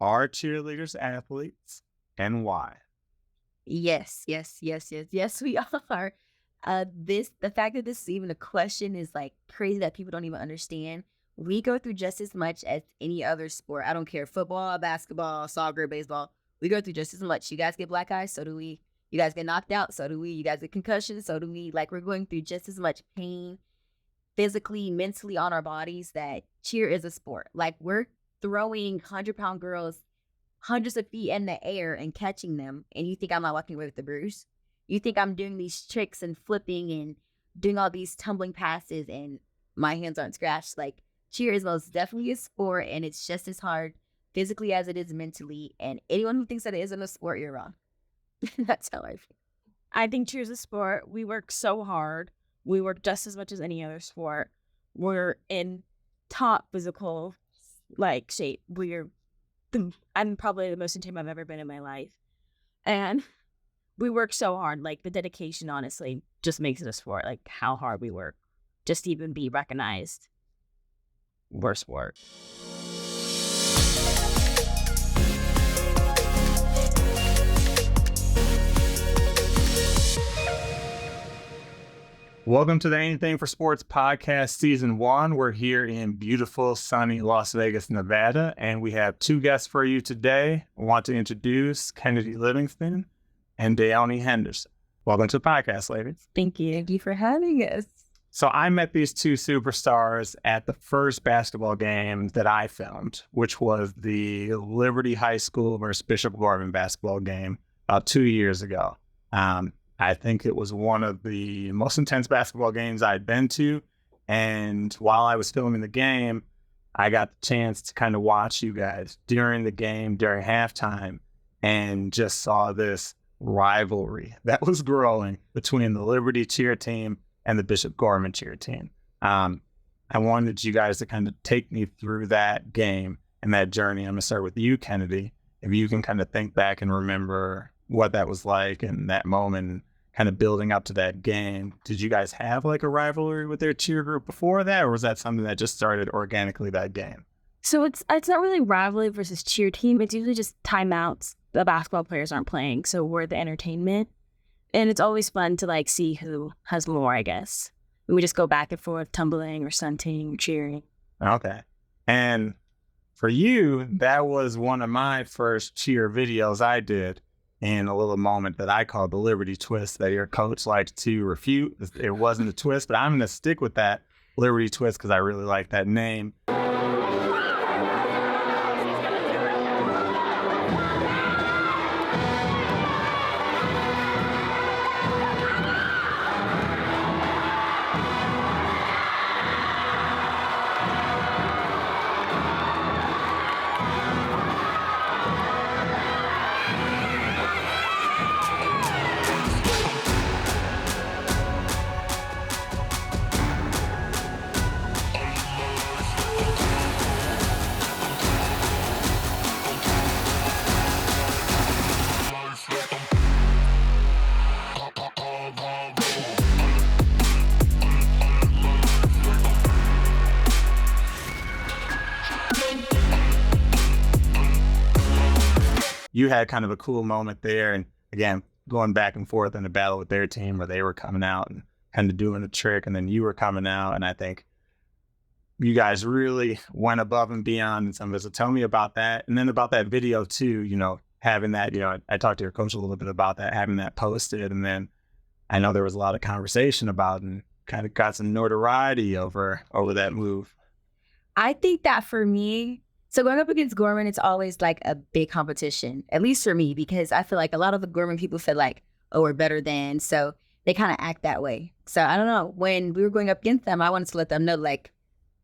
Are cheerleaders athletes, and why? Yes, we are. The fact that this is even a question is like crazy that people don't even understand. We go through just as much as any other sport. I don't care, football, basketball, soccer, baseball. We go through just as much. You guys get black eyes, so do we. You guys get knocked out, so do we. You guys get concussions, so do we. Like, we're going through just as much pain physically, mentally on our bodies. That cheer is a sport. Like, we're throwing 100-pound girls hundreds of feet in the air and catching them, and you think I'm not walking away with the bruise? You think I'm doing these tricks and flipping and doing all these tumbling passes and my hands aren't scratched? Like, cheer is most definitely a sport, and it's just as hard physically as it is mentally. And anyone who thinks that it isn't a sport, you're wrong. That's how I feel. I think cheer is a sport. We work so hard. We work just as much as any other sport. We're in top physical shape. I'm probably the most in shape I've ever been in my life. And we work so hard. Like, the dedication, honestly, just makes it a sport. Like, how hard we work just to even be recognized. We're a sport. Welcome to the Anything for Sports podcast, season 1. We're here in beautiful, sunny Las Vegas, Nevada, and we have 2 guests for you today. I want to introduce Kennedy Livingston and Daoni Henderson. Welcome to the podcast, ladies. Thank you. Thank you for having us. So I met these 2 superstars at the first basketball game that I filmed, which was the Liberty High School versus Bishop Gorman basketball game about 2 years ago. I think it was one of the most intense basketball games I'd been to. And while I was filming the game, I got the chance to kind of watch you guys during the game, during halftime, and just saw this rivalry that was growing between the Liberty cheer team and the Bishop Gorman cheer team. I wanted you guys to kind of take me through that game and that journey. I'm going to start with you, Kennedy. If you can kind of think back and remember what that was like and that moment, kind of building up to that game. Did you guys have like a rivalry with their cheer group before that, or was that something that just started organically that game? So it's not really rivalry versus cheer team. It's usually just timeouts. The basketball players aren't playing, so we're the entertainment. And it's always fun to see who has more, I guess. We just go back and forth, tumbling or stunting or cheering. Okay. And for you, that was one of my first cheer videos I did, in a little moment that I called the Liberty twist that your coach liked to refute. It wasn't a twist, but I'm going to stick with that Liberty twist because I really like that name. You had kind of a cool moment there, and again, going back and forth in a battle with their team where they were coming out and kind of doing a trick, and then you were coming out, and I think you guys really went above and beyond in some of it. So tell me about that, and then about that video too, having that, I talked to your coach a little bit about that, having that posted, and then I know there was a lot of conversation about it and kind of got some notoriety over that move. I think that for me, so going up against Gorman, it's always like a big competition, at least for me, because I feel like a lot of the Gorman people feel like, oh, we're better than, so they kind of act that way. So I don't know, when we were going up against them, I wanted to let them know, like,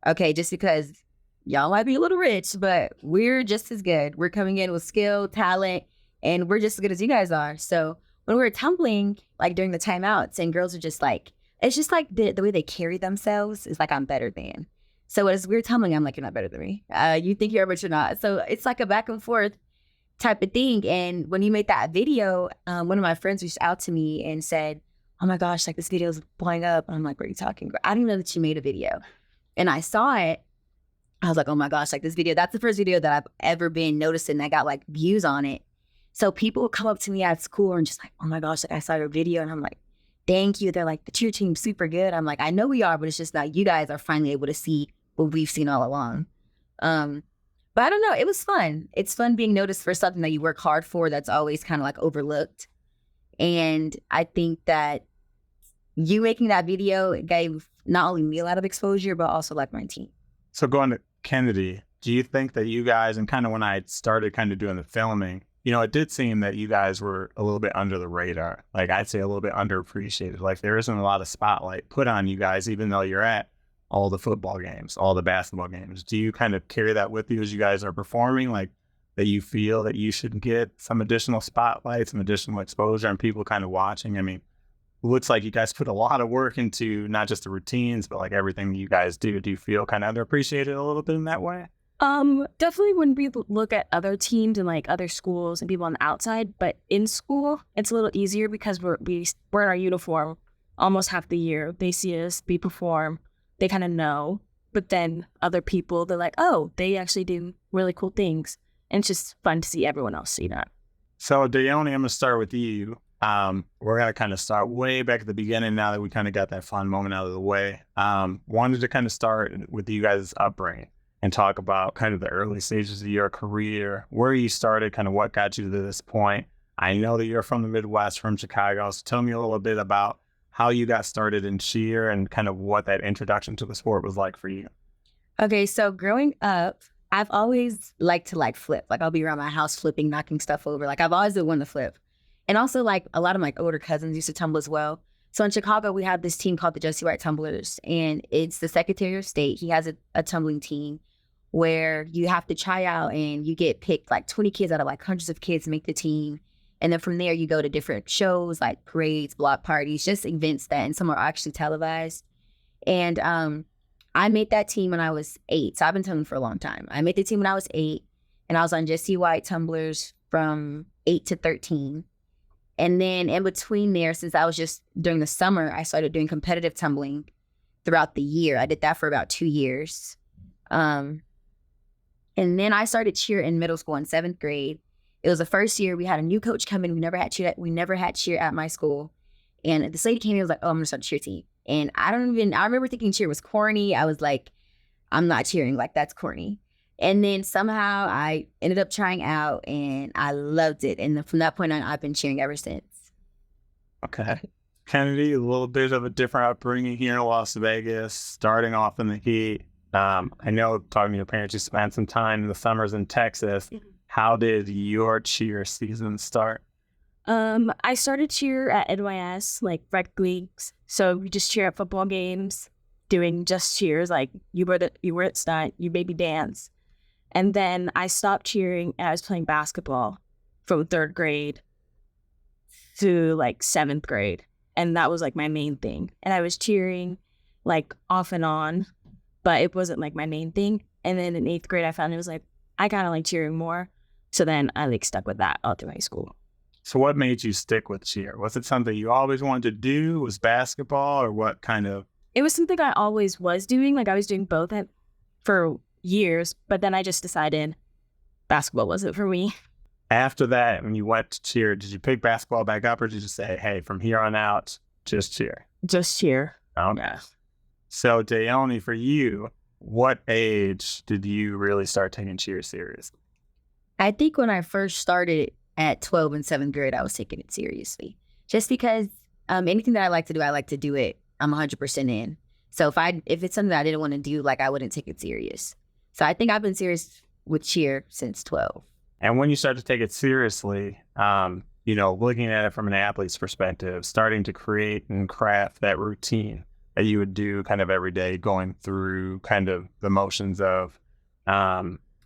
okay, just because y'all might be a little rich, but we're just as good. We're coming in with skill, talent, and we're just as good as you guys are. So when we were tumbling, like during the timeouts, and girls are just like, it's just like the way they carry themselves is like, I'm better than. So as we're tumbling, I'm like, you're not better than me. You think you're, but you're not. So it's like a back and forth type of thing. And when you made that video, one of my friends reached out to me and said, oh my gosh, like this video is blowing up. And I'm like, what are you talking about? I didn't know that you made a video. And I saw it. I was like, oh my gosh, like this video, that's the first video that I've ever been noticing that got like views on it. So people would come up to me at school and just like, oh my gosh, like I saw your video. And I'm like, thank you. They're like, the cheer team's super good. I'm like, I know we are, but it's just that you guys are finally able to see what we've seen all along. But I don't know. It was fun. It's fun being noticed for something that you work hard for that's always kind of like overlooked. And I think that you making that video, it gave not only me a lot of exposure, but also like my team. So going to Kennedy, do you think that you guys, and kind of when I started kind of doing the filming, you know, it did seem that you guys were a little bit under the radar. Like I'd say a little bit underappreciated. Like there isn't a lot of spotlight put on you guys, even though you're at all the football games, all the basketball games. Do you kind of carry that with you as you guys are performing? Like that you feel that you should get some additional spotlight, some additional exposure and people kind of watching? I mean, it looks like you guys put a lot of work into not just the routines, but like everything you guys do. Do you feel kind of underappreciated a little bit in that way? Definitely when we look at other teams and like other schools and people on the outside, but in school, it's a little easier because we're in our uniform almost half the year. They see us, we perform, they kind of know, but then other people, they're like, oh, they actually do really cool things. And it's just fun to see everyone else see that. So Daoni, I'm going to start with you. We're going to kind of start way back at the beginning now that we kind of got that fun moment out of the way. Wanted to kind of start with you guys' upbringing and talk about kind of the early stages of your career, where you started, kind of what got you to this point. I know that you're from the Midwest, from Chicago, so tell me a little bit about how you got started in cheer and kind of what that introduction to the sport was like for you. Okay, so growing up, I've always liked to like flip. Like I'll be around my house flipping, knocking stuff over. Like I've always been one to flip. And also like a lot of my older cousins used to tumble as well. So in Chicago, we have this team called the Jesse White Tumblers, and it's the Secretary of State. He has a tumbling team where you have to try out and you get picked, like 20 kids out of like hundreds of kids make the team. And then from there, you go to different shows like parades, block parties, just events that, and some are actually televised. And I made that team when I was 8. So I've been tumbling for a long time. I made the team when I was 8, and I was on Jesse White Tumblers from 8 to 13. And then in between there, since I was just during the summer, I started doing competitive tumbling throughout the year. I did that for about 2 years. And then I started cheer in middle school in 7th grade. It was the first year we had a new coach come in. We never had cheer at my school. And this lady came in and was like, oh, I'm going to start a cheer team. And I remember thinking cheer was corny. I was like, I'm not cheering. Like, that's corny. And then somehow I ended up trying out and I loved it. And then from that point on, I've been cheering ever since. Okay. Kennedy, a little bit of a different upbringing here in Las Vegas, starting off in the heat. I know talking to your parents, you spent some time in the summers in Texas. How did your cheer season start? I started cheer at NYS, like rec leagues. So we just cheer at football games, doing just cheers, like you were at stunt, you baby dance. And then I stopped cheering and I was playing basketball from 3rd grade to like 7th grade. And that was like my main thing. And I was cheering like off and on, but it wasn't like my main thing. And then in 8th grade, I found it was like, I kind of like cheering more. So then I like stuck with that all through high school. So what made you stick with cheer? Was it something you always wanted to do? Was basketball, or what kind of? It was something I always was doing. Like I was doing both for years, but then I just decided basketball wasn't for me. After that, when you went to cheer, did you pick basketball back up, or did you say, hey, from here on out, just cheer? Just cheer. Okay. So Daoni, for you, what age did you really start taking cheer seriously? I think when I first started at 12 and 7th grade, I was taking it seriously. Just because anything that I like to do it, I'm 100% in. So if it's something that I didn't want to do, like I wouldn't take it serious. So I think I've been serious with cheer since 12. And when you start to take it seriously, looking at it from an athlete's perspective, starting to create and craft that routine that you would do kind of every day, going through kind of the motions of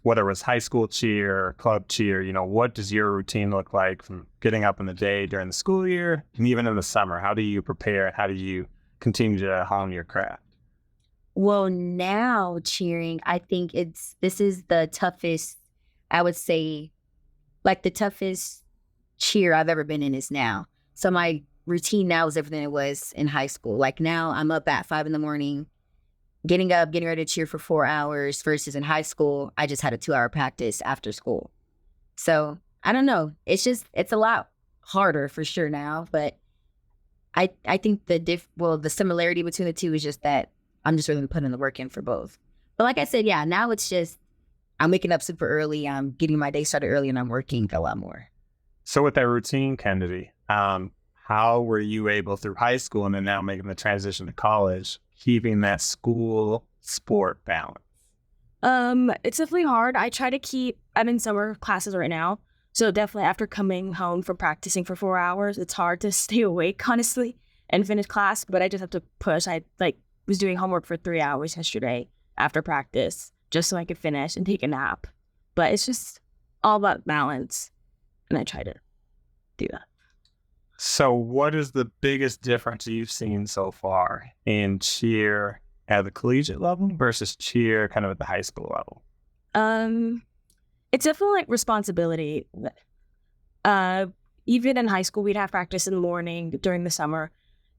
whether it was high school cheer or club cheer, what does your routine look like from getting up in the day during the school year and even in the summer? How do you prepare? How do you continue to hone your craft? Well, now cheering, I think this is the toughest, I would say, like the toughest cheer I've ever been in is now. So my routine now is different than it was in high school. Like now I'm up at 5 a.m, getting up, getting ready to cheer for 4 hours versus in high school, I just had a 2-hour practice after school. So I don't know. It's a lot harder for sure now, but I think the similarity between the two is just that I'm just really putting the work in for both. But like I said, yeah, now it's just I'm waking up super early, I'm getting my day started early, and I'm working a lot more. So with that routine, Kennedy, how were you able through high school and then now making the transition to college, keeping that school sport balance? It's definitely hard. I'm in summer classes right now. So definitely after coming home from practicing for 4 hours, it's hard to stay awake, honestly, and finish class. But I just have to push. I was doing homework for 3 hours yesterday after practice just so I could finish and take a nap. But it's just all about balance. And I try to do that. So what is the biggest difference you've seen so far in cheer at the collegiate level versus cheer kind of at the high school level? It's definitely like responsibility. Even in high school, we'd have practice in the morning during the summer,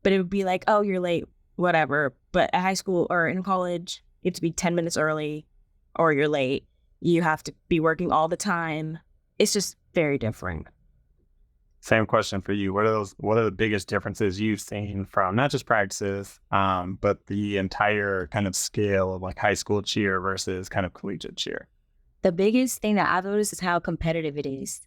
but it would be like, oh, you're late, whatever. But at high school or in college, you have to be 10 minutes early or you're late. You have to be working all the time. It's just very different. Same question for you. What are the biggest differences you've seen from not just practices, but the entire kind of scale of like high school cheer versus kind of collegiate cheer? The biggest thing that I've noticed is how competitive it is.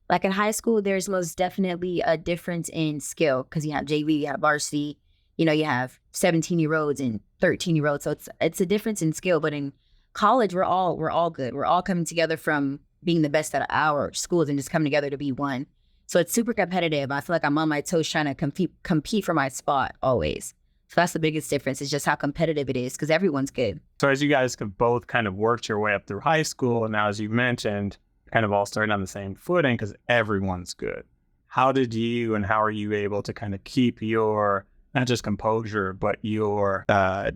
Like in high school, there's most definitely a difference in skill because you have JV, you have varsity, you have 17-year-olds and 13-year-olds. So it's a difference in skill. But in college, we're all good. We're all coming together from being the best at our schools and just coming together to be one. So it's super competitive. I feel like I'm on my toes trying to compete for my spot always. So that's the biggest difference is just how competitive it is because everyone's good. So as you guys have both kind of worked your way up through high school, and now as you mentioned, kind of all starting on the same footing because everyone's good. How did you and how are you able to kind of keep your, not just composure, but your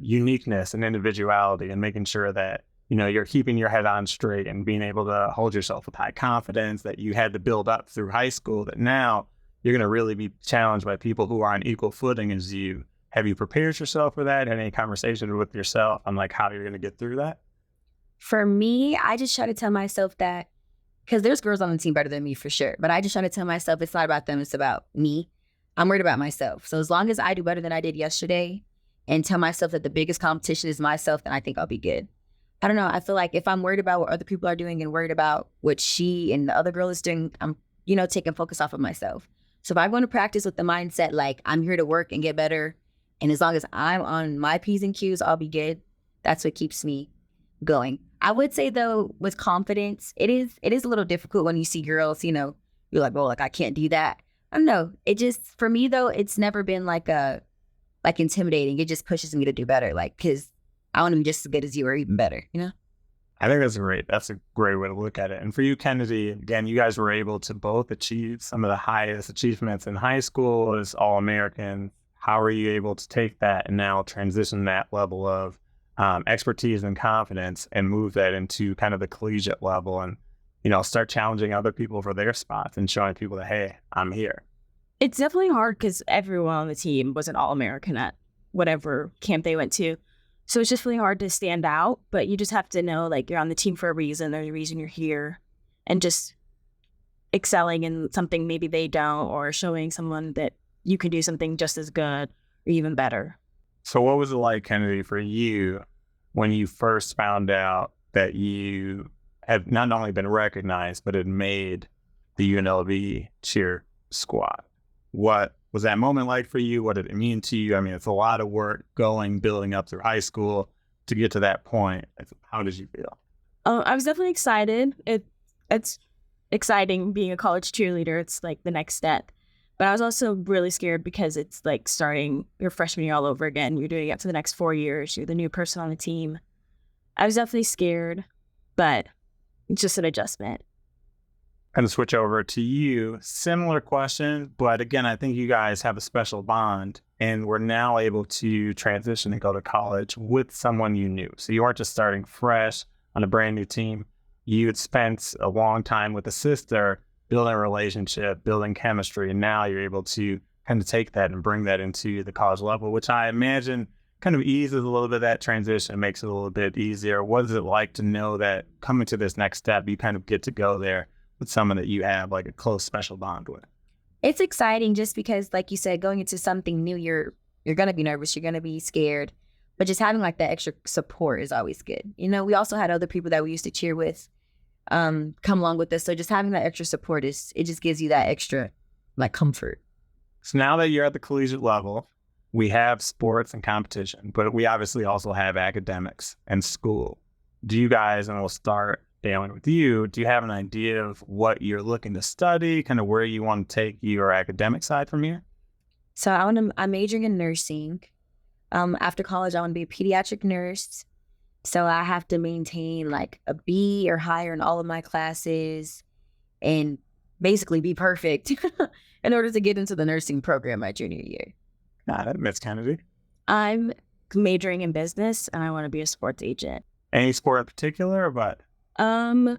uniqueness and individuality and making sure that, you're keeping your head on straight and being able to hold yourself with high confidence that you had to build up through high school that now you're going to really be challenged by people who are on equal footing as you. Have you prepared yourself for that? Any conversation with yourself on like how you're going to get through that? For me, I just try to tell myself that, because there's girls on the team better than me for sure, but I just try to tell myself it's not about them, it's about me. I'm worried about myself. So as long as I do better than I did yesterday and tell myself that the biggest competition is myself, then I think I'll be good. I don't know. I feel like if I'm worried about what other people are doing and worried about what she and the other girl is doing, I'm, taking focus off of myself. So if I go to practice with the mindset, like I'm here to work and get better, and as long as I'm on my P's and Q's, I'll be good. That's what keeps me going. I would say though, with confidence, it is a little difficult when you see girls, you're like, well, like I can't do that. I don't know. It just, for me though, it's never been like intimidating. It just pushes me to do better. Like, cause I want to be just as good as you or even better, I think that's great. That's a great way to look at it. And for you, Kennedy, again, you guys were able to both achieve some of the highest achievements in high school as All-American. How are you able to take that and now transition that level of expertise and confidence and move that into kind of the collegiate level and, start challenging other people for their spots and showing people that, hey, I'm here? It's definitely hard because everyone on the team was an All-American at whatever camp they went to. So it's just really hard to stand out, but you just have to know like you're on the team for a reason. There's a reason you're here and just excelling in something maybe they don't, or showing someone that you can do something just as good or even better. So what was it like, Kennedy, for you when you first found out that you had not only been recognized, but had made the UNLV Cheer squad? What was that moment like for you? What did it mean to you? I mean, it's a lot of work building up through high school to get to that point. How did you feel? I was definitely excited. It's exciting being a college cheerleader. It's like the next step. But I was also really scared because it's like starting your freshman year all over again. You're doing it for the next 4 years. You're the new person on the team. I was definitely scared, but it's just an adjustment. Kind of switch over to you. Similar question, but again, I think you guys have a special bond and we're now able to transition and go to college with someone you knew. So you aren't just starting fresh on a brand new team. You had spent a long time with a sister, building a relationship, building chemistry, and now you're able to kind of take that and bring that into the college level, which I imagine kind of eases a little bit of that transition, makes it a little bit easier. What is it like to know that coming to this next step, you kind of get to go there with someone that you have like a close special bond with? It's exciting just because, like you said, going into something new, you're going to be nervous, you're going to be scared, but just having like that extra support is always good. You know, we also had other people that we used to cheer with come along with us. So just having that extra support it just gives you that extra like comfort. So now that you're at the collegiate level, we have sports and competition, but we obviously also have academics and school. Do you guys, and we'll start, Daoni, with you, do you have an idea of what you're looking to study, kind of where you want to take your academic side from here? So I'm majoring in nursing. After college, I want to be a pediatric nurse. So I have to maintain like a B or higher in all of my classes and basically be perfect in order to get into the nursing program my junior year. Got it. Miss Kennedy? I'm majoring in business and I want to be a sports agent. Any sport in particular or what?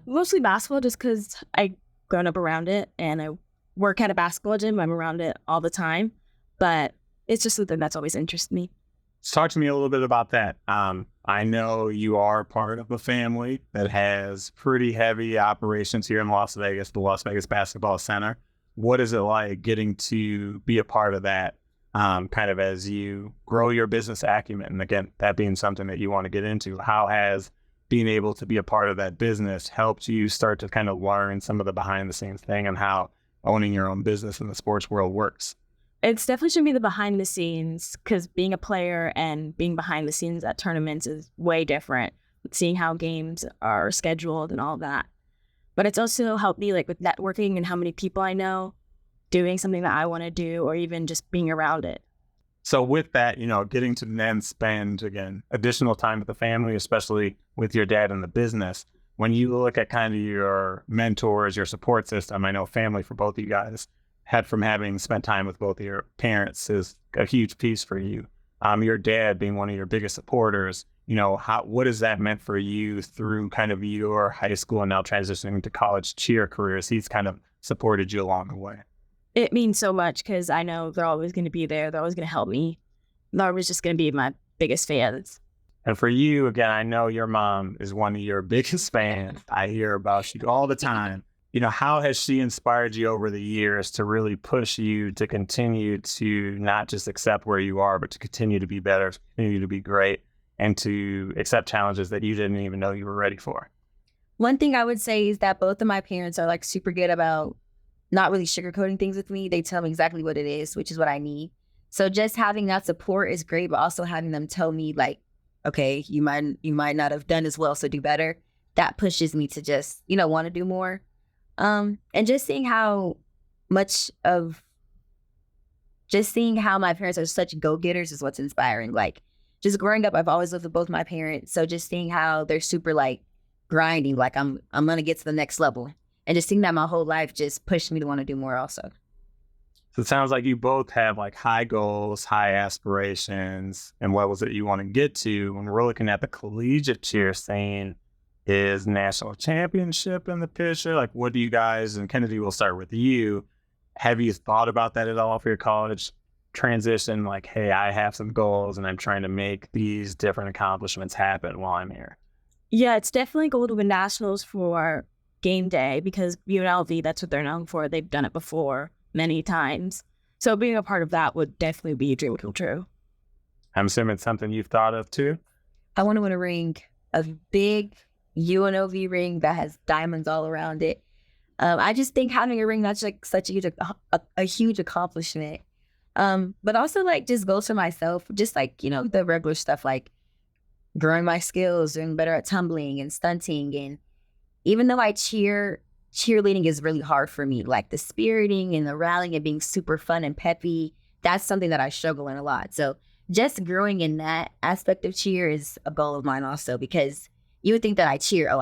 Mostly basketball just because I grown up around it and I work at a basketball gym. I'm around it all the time, but it's just something that's always interested me. So talk to me a little bit about that. I know you are part of a family that has pretty heavy operations here in Las Vegas, the Las Vegas Basketball Center. What is it like getting to be a part of that kind of as you grow your business acumen? And again, that being something that you want to get into, how has being able to be a part of that business helped you start to kind of learn some of the behind the scenes thing and how owning your own business in the sports world works? It's definitely should be the behind the scenes because being a player and being behind the scenes at tournaments is way different. Seeing how games are scheduled and all that. But it's also helped me like with networking and how many people I know, doing something that I want to do, or even just being around it. So with that, you know, getting to then spend, again, additional time with the family, especially with your dad in the business, when you look at kind of your mentors, your support system, I know family for both of you guys, had from having spent time with both of your parents is a huge piece for you. Your dad being one of your biggest supporters, you know, what has that meant for you through kind of your high school and now transitioning to college cheer careers? He's kind of supported you along the way. It means so much because I know they're always going to be there. They're always going to help me. They're always just going to be my biggest fans. And for you, again, I know your mom is one of your biggest fans. I hear about you all the time. You know, how has she inspired you over the years to really push you to continue to not just accept where you are, but to continue to be better, continue to be great, and to accept challenges that you didn't even know you were ready for? One thing I would say is that both of my parents are like super good about not really sugarcoating things with me. They tell me exactly what it is, which is what I need. So just having that support is great, but also having them tell me like, okay, you might not have done as well, so do better. That pushes me to just, you know, want to do more. And just seeing how my parents are such go-getters is what's inspiring. Like just growing up, I've always lived with both my parents. So just seeing how they're super like grinding, like I'm going to get to the next level. And just seeing that my whole life just pushed me to want to do more also. So it sounds like you both have like high goals, high aspirations, and levels that you want to get to. When we're looking at the collegiate cheer scene, is national championship in the picture? Like, what do you guys, and Kennedy, we'll start with you. Have you thought about that at all for your college transition? Like, hey, I have some goals and I'm trying to make these different accomplishments happen while I'm here. Yeah, it's definitely goal to win nationals for game day because UNLV, that's what they're known for. They've done it before many times. So being a part of that would definitely be a dream come true. I'm assuming it's something you've thought of too? I want to win a ring, a big UNLV ring that has diamonds all around it. I just think having a ring, that's like such a huge accomplishment. But also like just goals for myself, just like, you know, the regular stuff like growing my skills, doing better at tumbling and stunting. And even though cheerleading is really hard for me, like the spiriting and the rallying and being super fun and peppy, that's something that I struggle in a lot. So just growing in that aspect of cheer is a goal of mine also, because you would think that I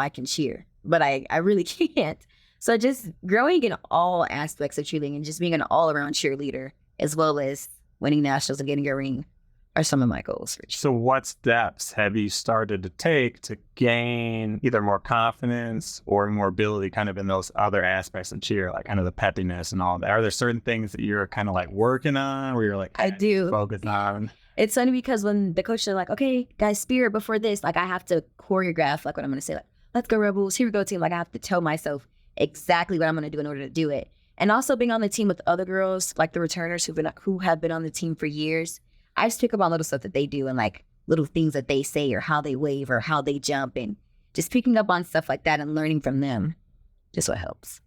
can cheer, but I really can't. So just growing in all aspects of cheerleading and just being an all-around cheerleader, as well as winning nationals and getting a ring, are some of my goals. So what steps have you started to take to gain either more confidence or more ability kind of in those other aspects of cheer, like kind of the peppiness and all that? Are there certain things that you're kind of like working on where you're like, I do focus on? It's funny because when the coaches are like, okay, guys, spirit before this, like I have to choreograph like what I'm going to say, like, let's go Rebels, here we go team. Like I have to tell myself exactly what I'm going to do in order to do it. And also being on the team with other girls, like the returners who have been on the team for years, I just pick up on little stuff that they do and like little things that they say or how they wave or how they jump, and just picking up on stuff like that and learning from them, just what helps.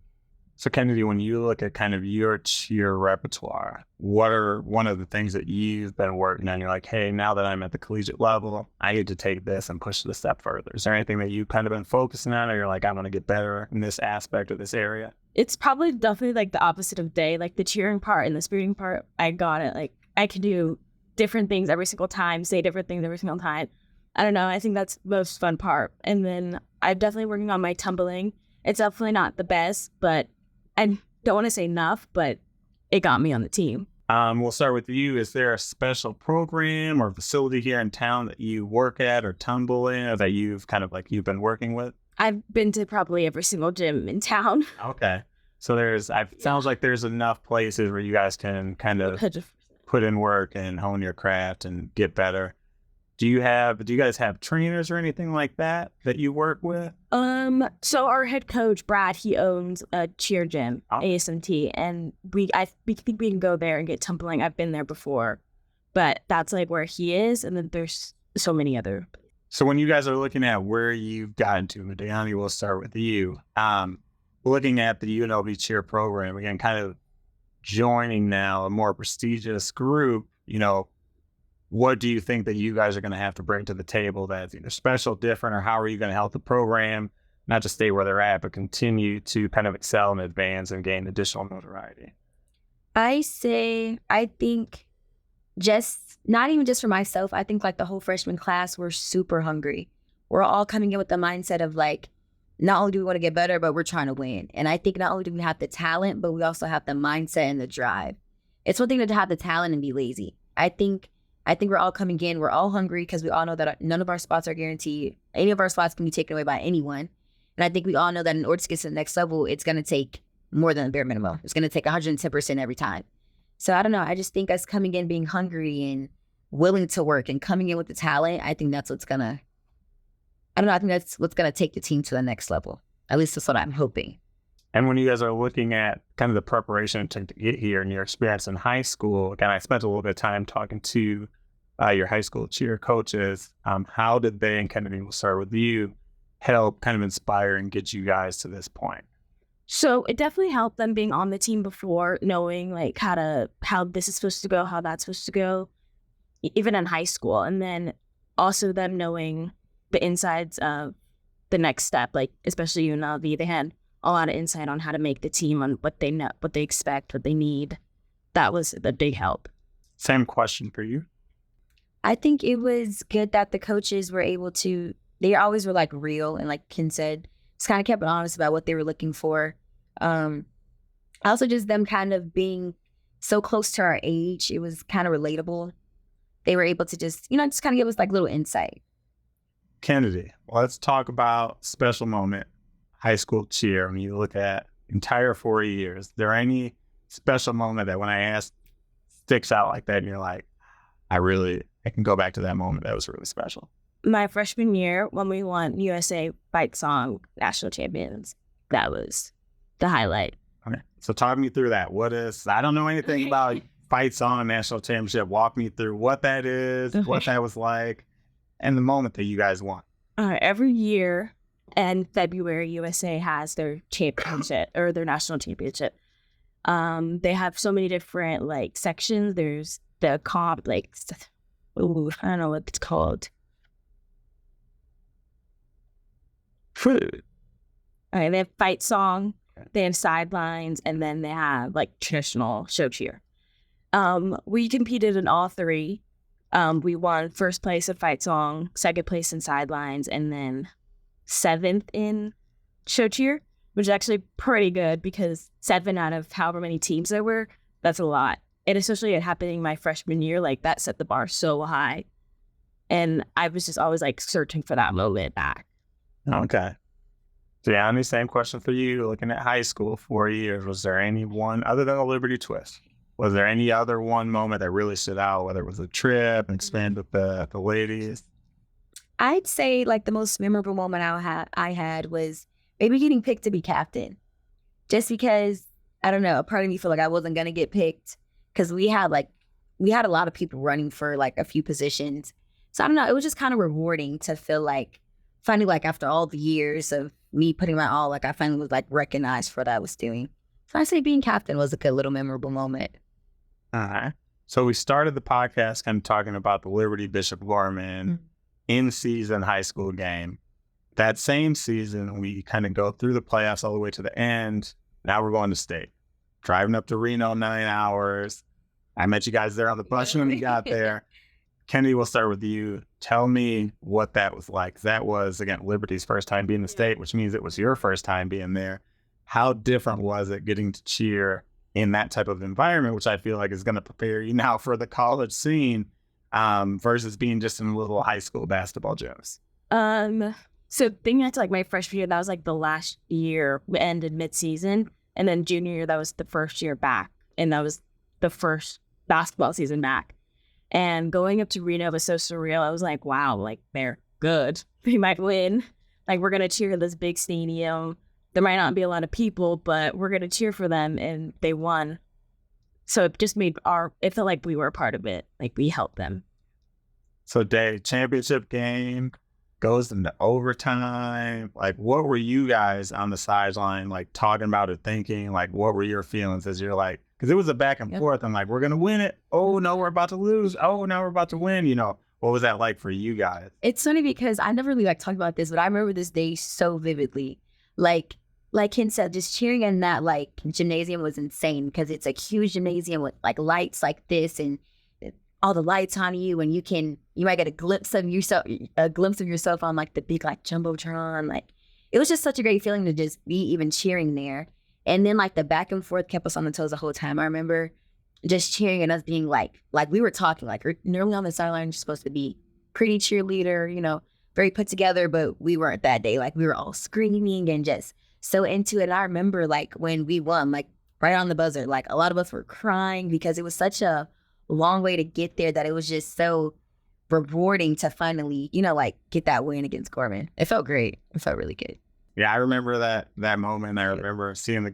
So Kennedy, when you look at kind of your cheer repertoire, what are one of the things that you've been working on? You're like, hey, now that I'm at the collegiate level, I need to take this and push it a step further. Is there anything that you've kind of been focusing on, or you're like, I want to get better in this aspect of this area? It's probably definitely like the opposite of day, like the cheering part and the spiriting part. I got it. Like I can do different things every single time, say different things every single time. I don't know. I think that's the most fun part. And then I'm definitely working on my tumbling. It's definitely not the best, but I don't want to say enough, but it got me on the team. We'll start with you. Is there a special program or facility here in town that you work at or tumble in, or that you've been working with? I've been to probably every single gym in town. Okay. So sounds like there's enough places where you guys can kind of put in work and hone your craft and get better. Do you guys have trainers or anything like that you work with? So our head coach, Brad, he owns a cheer gym, ASMT, and I think we can go there and get tumbling. I've been there before, but that's like where he is, and then there's so many other. So when you guys are looking at where you've gotten to, Daoni, we'll start with you. Looking at the UNLV Cheer program, again, kind of joining now a more prestigious group, what do you think that you guys are going to have to bring to the table that's either special, different, or how are you going to help the program not just stay where they're at, but continue to kind of excel and advance and gain additional notoriety? I think not even just for myself, I think like the whole freshman class, we're super hungry. We're all coming in with the mindset of like, not only do we want to get better, but we're trying to win. And I think not only do we have the talent, but we also have the mindset and the drive. It's one thing to have the talent and be lazy. I think we're all coming in. We're all hungry because we all know that none of our spots are guaranteed. Any of our spots can be taken away by anyone. And I think we all know that in order to get to the next level, it's going to take more than the bare minimum. It's going to take 110% every time. So I don't know. I just think us coming in, being hungry and willing to work and coming in with the talent, I think that's I think that's what's going to take the team to the next level. At least that's what I'm hoping. And when you guys are looking at kind of the preparation to get here and your experience in high school, again, I spent a little bit of time talking to your high school cheer coaches. How did they, and Kennedy, we'll start with you, help kind of inspire and get you guys to this point? So it definitely helped them being on the team before, knowing like how this is supposed to go, how that's supposed to go, even in high school. And then also them knowing the insides of the next step, like especially UNLV, they had a lot of insight on how to make the team, on what they know, what they expect, what they need. That was a big help. Same question for you. I think it was good that the coaches were able to, they always were like real and like Ken said, just kind of kept it honest about what they were looking for. Also just them kind of being so close to our age, it was kind of relatable. They were able to just kind of give us like little insight. Kennedy, let's talk about special moment, high school cheer. When you look at entire 4 years, is there any special moment that when I ask sticks out like that and you're like, I can go back to that moment that was really special? My freshman year, when we won USA Fight Song National Champions, that was the highlight. Okay, so talk me through that. I don't know anything about Fight Song National Championship. Walk me through what that is, what that was like, and the moment that you guys won. Every year in February, USA has their championship or their national championship. They have so many different like sections. There's the comp, like, I don't know what it's called. Food. Okay, they have fight song, they have sidelines, and then they have like traditional show cheer. We competed in all three. We won first place in fight song, second place in sidelines, and then 7th in show cheer, which is actually pretty good because 7 out of however many teams there were, that's a lot. And especially it happening my freshman year, like that set the bar so high. And I was just always like searching for that moment back. Okay. Daoni, same question for you. Looking at high school, 4 years, was there any one other than a Liberty Twist? Was there any other one moment that really stood out, whether it was a trip, expand with the ladies? I'd say like the most memorable moment I had was maybe getting picked to be captain. Just because, I don't know, a part of me felt like I wasn't gonna get picked because we had a lot of people running for like a few positions. So I don't know, it was just kind of rewarding to feel like finally, like after all the years of me putting my all, like I finally was like recognized for what I was doing. So I say being captain was a good little memorable moment. So we started the podcast kind of talking about the Liberty Bishop Gorman in-season high school game. That same season, we kind of go through the playoffs all the way to the end. Now we're going to state. Driving up to Reno, 9 hours. I met you guys there on the bus when we got there. Kennedy, we'll start with you. Tell me what that was like. That was, again, Liberty's first time being in the state, which means it was your first time being there. How different was it getting to cheer in that type of environment, which I feel like is going to prepare you now for the college scene versus being just in little high school basketball gyms? So thinking back to like my freshman year, that was like the last year, we ended mid-season. And then junior year, that was the first year back. And that was the first basketball season back. And going up to Reno was so surreal. I was like, wow, like they're good. They might win. Like we're going to cheer this big stadium. There might not be a lot of people, but we're going to cheer for them. And they won. So it just made it felt like we were a part of it. Like we helped them. So Dave, championship game goes into overtime. Like what were you guys on the sideline like talking about or thinking? Like what were your feelings as you're like, because it was a back and forth. I'm like, we're going to win it. Oh, no, we're about to lose. Oh, now we're about to win. You know, what was that like for you guys? It's funny because I never really like talked about this, but I remember this day so vividly. Like Ken said, just cheering in that like gymnasium was insane because it's a huge gymnasium with like lights like this and all the lights on you, and you might get a glimpse of yourself on like the big like jumbotron. Like it was just such a great feeling to just be even cheering there. And then like the back and forth kept us on the toes the whole time. I remember just cheering and us being like we were talking, like normally on the sideline you're supposed to be pretty cheerleader, you know, very put together, but we weren't that day. Like we were all screaming and just so into it. And I remember like when we won, like right on the buzzer, like a lot of us were crying because it was such a long way to get there that it was just so rewarding to finally, you know, like get that win against Gorman. It felt great. It felt really good. Yeah, I remember that moment. I remember seeing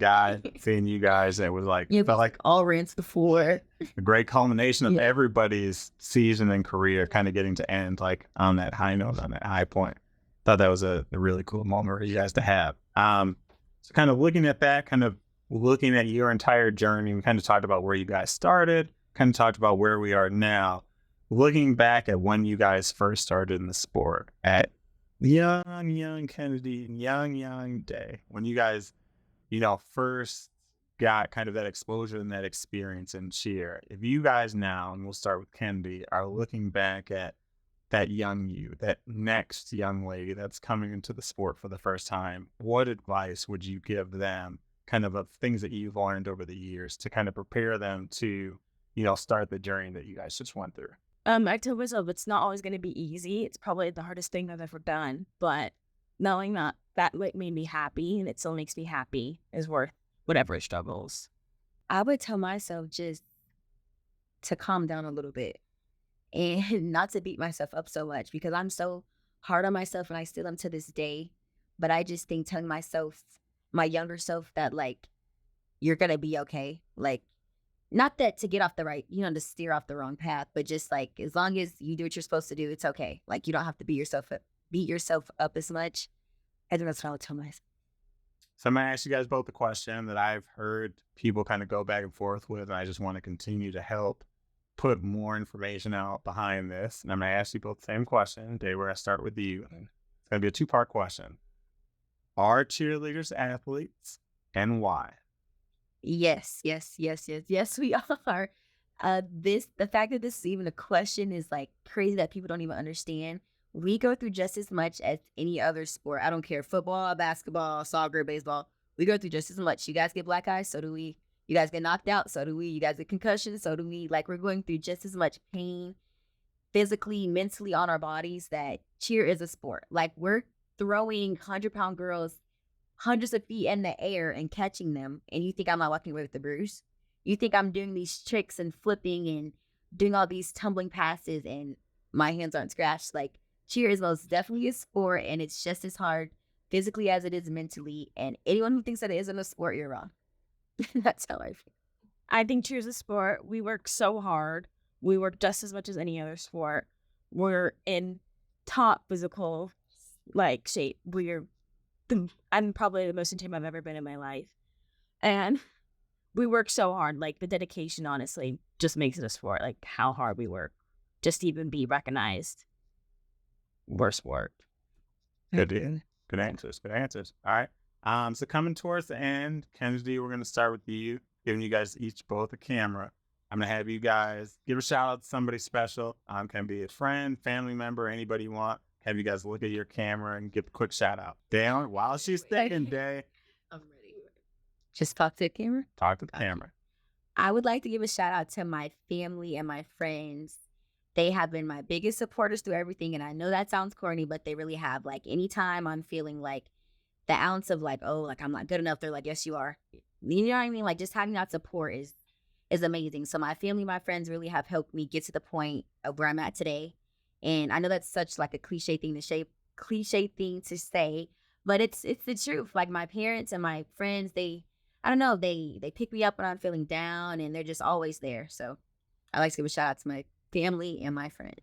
seeing you guys. It was like, felt like all ran to the floor. A great culmination of everybody's season and career kind of getting to end like on that high note, on that high point. Thought that was a really cool moment for you guys to have. So kind of looking at that, kind of looking at your entire journey, we kind of talked about where you guys started, kind of talked about where we are now. Looking back at when you guys first started in the sport at young Kennedy, young Day, when you guys, you know, first got kind of that exposure and that experience in cheer. If you guys now, and we'll start with Kennedy, are looking back at that young you, that next young lady that's coming into the sport for the first time, what advice would you give them kind of things that you've learned over the years to kind of prepare them to, you know, start the journey that you guys just went through? I told myself it's not always going to be easy. It's probably the hardest thing I've ever done. But knowing that made me happy and it still makes me happy is worth whatever struggles. I would tell myself just to calm down a little bit and not to beat myself up so much because I'm so hard on myself and I still am to this day. But I just think telling myself, my younger self, that like, you're going to be okay. Like, not that to get off the right, you know, to steer off the wrong path, but just like, as long as you do what you're supposed to do, it's okay. Like, you don't have to beat yourself up as much. I think that's what I would tell myself. So I'm going to ask you guys both a question that I've heard people kind of go back and forth with, and I just want to continue to help put more information out behind this. And I'm going to ask you both the same question. Dave, we're going to start with you. It's going to be a two-part question. Are cheerleaders athletes, and why? Yes, we are. The fact that this is even a question is like crazy that people don't even understand. We go through just as much as any other sport. I don't care, football, basketball, soccer, baseball. We go through just as much. You guys get black eyes, so do we. You guys get knocked out, so do we. You guys get concussions, so do we. Like, we're going through just as much pain physically, mentally on our bodies. That cheer is a sport. Like, we're throwing 100-pound girls hundreds of feet in the air and catching them, and you think I'm not walking away with the bruise? You think I'm doing these tricks and flipping and doing all these tumbling passes and my hands aren't scratched. Like, cheer is most definitely a sport, and it's just as hard physically as it is mentally. And anyone who thinks that it isn't a sport, you're wrong. That's how I feel. I think cheer is a sport. We work so hard. We work just as much as any other sport. We're in top physical shape. I'm probably the most in shape I've ever been in my life. And we work so hard. Like, the dedication, honestly, just makes it a sport. Like, how hard we work just to even be recognized. We're a sport. Good answers. All right. So coming towards the end, Kennedy, we're going to start with you, giving you guys each both a camera. I'm going to have you guys give a shout out to somebody special. Can be a friend, family member, anybody you want. Have you guys look at your camera and give a quick shout out. Daoni, while she's thinking, Day. I'm ready. Just talk to the camera? Talk to the camera. I would like to give a shout out to my family and my friends. They have been my biggest supporters through everything. And I know that sounds corny, but they really have. Like, anytime I'm feeling like the ounce of like, oh, like I'm not good enough, they're like, yes, you are. You know what I mean? Like, just having that support is amazing. So my family, my friends really have helped me get to the point of where I'm at today. And I know that's such like a cliche thing to say, but it's the truth. Like, my parents and my friends, they pick me up when I'm feeling down, and they're just always there. So I like to give a shout out to my family and my friends.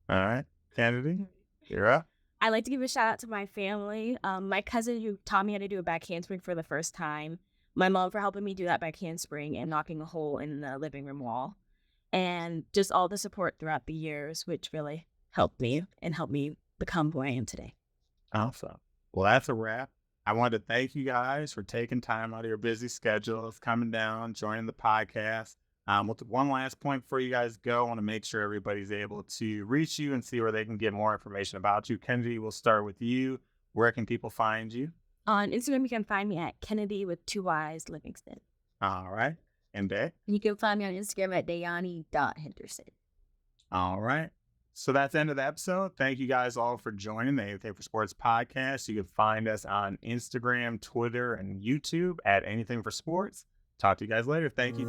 All right. Kennedy, you're up. I like to give a shout out to my family. My cousin who taught me how to do a back handspring for the first time. My mom for helping me do that back handspring and knocking a hole in the living room wall. And just all the support throughout the years, which really helped me become who I am today. Awesome. Well, that's a wrap. I wanted to thank you guys for taking time out of your busy schedules, coming down, joining the podcast. One last point before you guys go. I want to make sure everybody's able to reach you and see where they can get more information about you. Kennedy, we'll start with you. Where can people find you? On Instagram, you can find me at Kennedy with 2 Y's Livingston. All right. And Day? You can find me on Instagram at Daoni.Henderson. All right. So that's the end of the episode. Thank you guys all for joining the Anything for Sports podcast. You can find us on Instagram, Twitter, and YouTube at Anything for Sports. Talk to you guys later. Thank you.